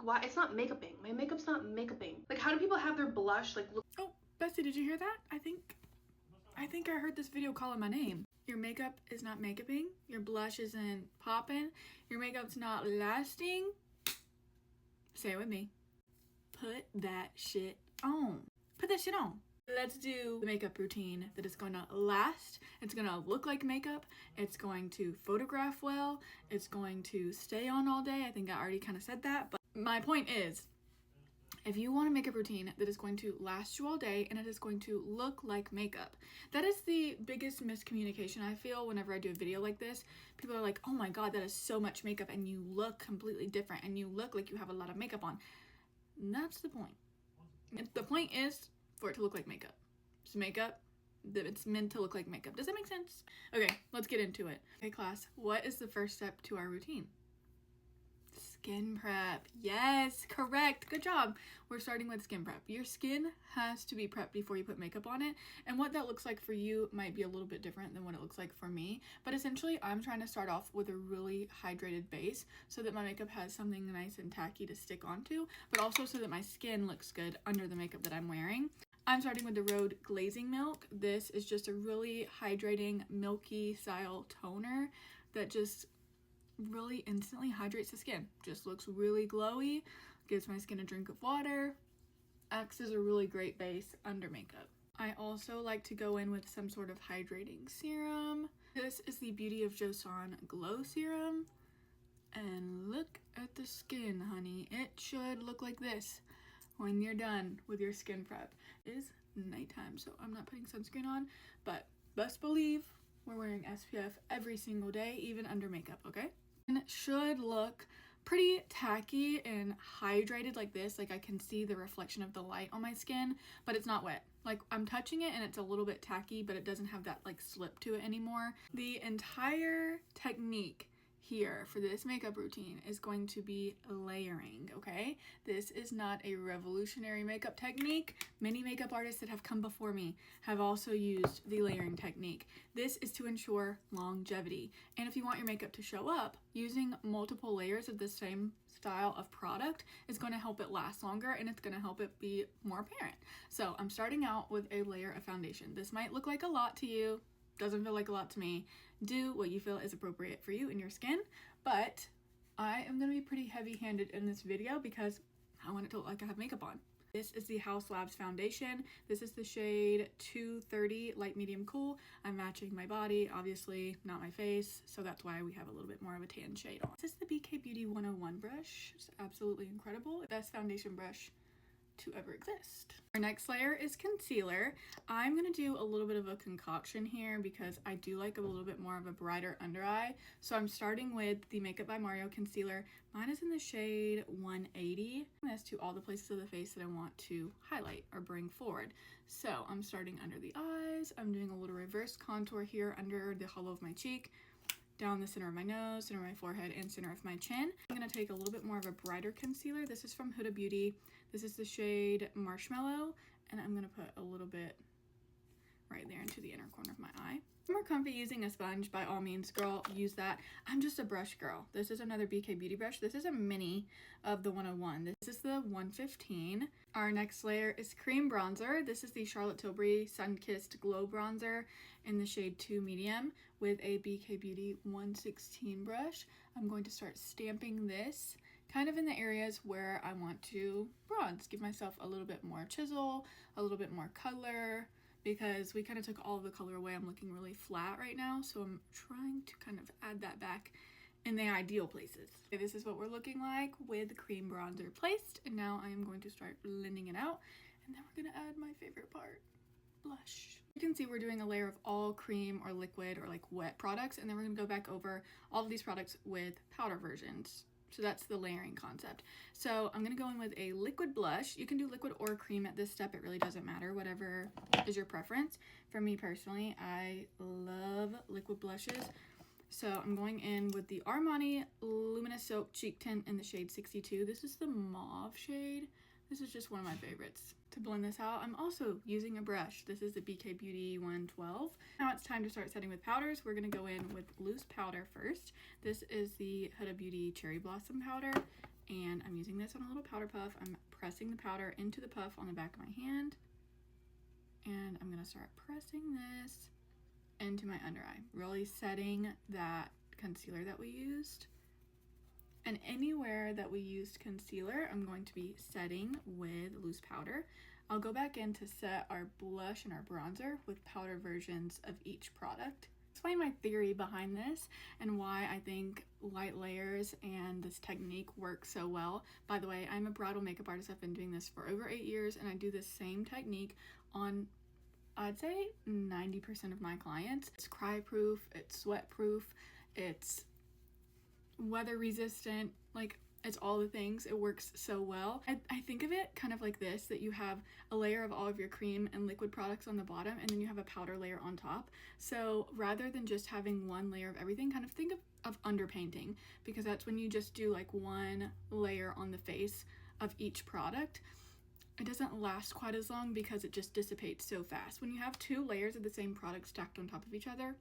why it's not makeuping. My makeup's not makeuping. Like, how do people have their blush like look? Oh, Bessie, did you hear that? I think I heard this video calling my name. Your makeup is not makeuping. Your blush isn't popping. Your makeup's not lasting. Say it with me. Put that shit on. Put that shit on. Let's do the makeup routine that is going to last. It's going to look like makeup. It's going to photograph well. It's going to stay on all day. I think I already kind of said that. But my point is, if you want a makeup routine that is going to last you all day and it is going to look like makeup, that is the biggest miscommunication I feel whenever I do a video like this. People are like, oh my god, that is so much makeup and you look completely different and you look like you have a lot of makeup on. And that's the point. The point is for it to look like makeup. It's makeup. It's meant to look like makeup. Does that make sense? Okay, let's get into it. Okay, class, what is the first step to our routine? Skin prep. Yes, correct. Good job. We're starting with skin prep. Your skin has to be prepped before you put makeup on it. And what that looks like for you might be a little bit different than what it looks like for me. But essentially, I'm trying to start off with a really hydrated base so that my makeup has something nice and tacky to stick onto, but also so that my skin looks good under the makeup that I'm wearing. I'm starting with the Rhode Glazing Milk. This is just a really hydrating, milky style toner that just really instantly hydrates the skin. Just looks really glowy, gives my skin a drink of water, acts as a really great base under makeup. I also like to go in with some sort of hydrating serum. This is the Beauty of Joseon Glow Serum. And look at the skin, honey. It should look like this when you're done with your skin prep. It is nighttime, so I'm not putting sunscreen on, but best believe we're wearing SPF every single day, even under makeup, okay? And it should look pretty tacky and hydrated like this. Like I can see the reflection of the light on my skin, but it's not wet. Like I'm touching it and it's a little bit tacky, but it doesn't have that like slip to it anymore. The entire technique here for this makeup routine is going to be layering, okay? This is not a revolutionary makeup technique. Many makeup artists that have come before me have also used the layering technique. This is to ensure longevity. And if you want your makeup to show up, using multiple layers of the same style of product is going to help it last longer and it's going to help it be more apparent. So I'm starting out with a layer of foundation. This might look like a lot to you. Doesn't feel like a lot to me. Do what you feel is appropriate for you and your skin, but I am going to be pretty heavy-handed in this video because I want it to look like I have makeup on. This is the Haus Labs foundation. This is the shade 230 Light Medium Cool. I'm matching my body, obviously not my face, so that's why we have a little bit more of a tan shade on. This is the BK Beauty 101 brush. It's absolutely incredible. Best foundation brush to ever exist. Our next layer is concealer. I'm gonna do a little bit of a concoction here because I do like a little bit more of a brighter under eye. So I'm starting with the Makeup by Mario concealer. Mine is in the shade 180. This to all the places of the face that I want to highlight or bring forward. So I'm starting under the eyes. I'm doing a little reverse contour here under the hollow of my cheek, down the center of my nose, center of my forehead, and center of my chin. I'm gonna take a little bit more of a brighter concealer. This is from Huda Beauty. This is the shade Marshmallow, and I'm gonna put a little bit right there into the inner corner of my eye. If you're more comfy using a sponge, by all means, girl, use that. I'm just a brush girl. This is another BK Beauty brush. This is a mini of the 101. This is the 115. Our next layer is cream bronzer. This is the Charlotte Tilbury Sun-Kissed Glow Bronzer in the shade 2 Medium with a BK Beauty 116 brush. I'm going to start stamping this kind of in the areas where I want to bronze, give myself a little bit more chisel, a little bit more color, because we kind of took all of the color away. I'm looking really flat right now, so I'm trying to kind of add that back in the ideal places. Okay, this is what we're looking like with cream bronzer placed, and now I am going to start blending it out, and then we're gonna add my favorite part, blush. You can see we're doing a layer of all cream or liquid or like wet products, and then we're gonna go back over all of these products with powder versions. So that's the layering concept. So I'm gonna go in with a liquid blush. You can do liquid or cream at this step. It really doesn't matter, whatever is your preference. For me personally, I love liquid blushes. So I'm going in with the Armani Luminous Silk Cheek Tint in the shade 62. This is the mauve shade. This is just one of my favorites. To blend this out, I'm also using a brush. This is the BK Beauty 112. Now it's time to start setting with powders. We're gonna go in with loose powder first. This is the Huda Beauty Cherry Blossom powder and I'm using this on a little powder puff. I'm pressing the powder into the puff on the back of my hand, and I'm gonna start pressing this into my under eye, really setting that concealer that we used. And anywhere that we used concealer, I'm going to be setting with loose powder. I'll go back in to set our blush and our bronzer with powder versions of each product. Explain my theory behind this and why I think light layers and this technique works so well. By the way, I'm a bridal makeup artist. I've been doing this for over 8 years, and I do this same technique on, I'd say, 90% of my clients. It's cry proof, it's sweat proof, it's weather resistant, like it's all the things. It works so well. I think of it kind of like this, that you have a layer of all of your cream and liquid products on the bottom, and then you have a powder layer on top. So rather than just having one layer of everything, kind of think of underpainting, because that's when you just do like one layer on the face of each product. It doesn't last quite as long because it just dissipates so fast. When you have 2 layers of the same product stacked on top of each other,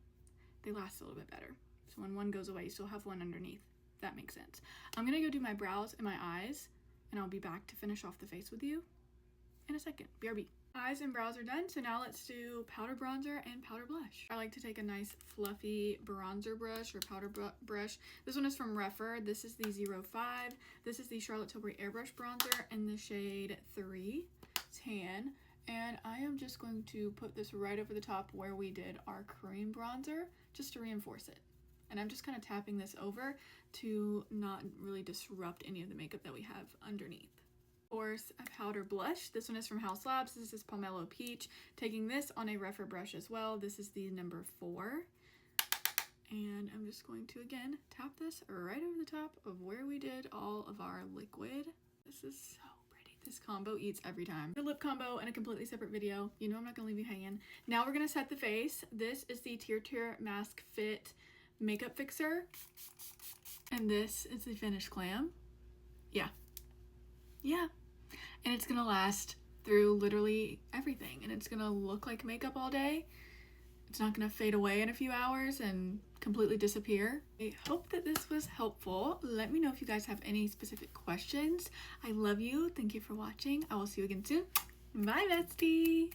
they last a little bit better. So when one goes away, you still have one underneath. If that makes sense. I'm gonna go do my brows and my eyes, and I'll be back to finish off the face with you in a second. BRB. Eyes and brows are done, so now let's do powder bronzer and powder blush. I like to take a nice fluffy bronzer brush or powder brush. This one is from Refer. This is the 05. This is the Charlotte Tilbury Airbrush Bronzer in the shade 3 Tan. And I am just going to put this right over the top where we did our cream bronzer, just to reinforce it. And I'm just kind of tapping this over to not really disrupt any of the makeup that we have underneath. Of course, a powder blush. This one is from House Labs. This is Pomelo Peach. Taking this on a Refer brush as well. This is the number 4. And I'm just going to, again, tap this right over the top of where we did all of our liquid. This is so pretty. This combo eats every time. The lip combo in a completely separate video. You know I'm not gonna leave you hanging. Now we're gonna set the face. This is the Tear Mask Fit Makeup Fixer. And this is the finished glam. Yeah. And it's gonna last through literally everything. And it's gonna look like makeup all day. It's not gonna fade away in a few hours and completely disappear. I hope that this was helpful. Let me know if you guys have any specific questions. I love you. Thank you for watching. I will see you again soon. Bye, bestie.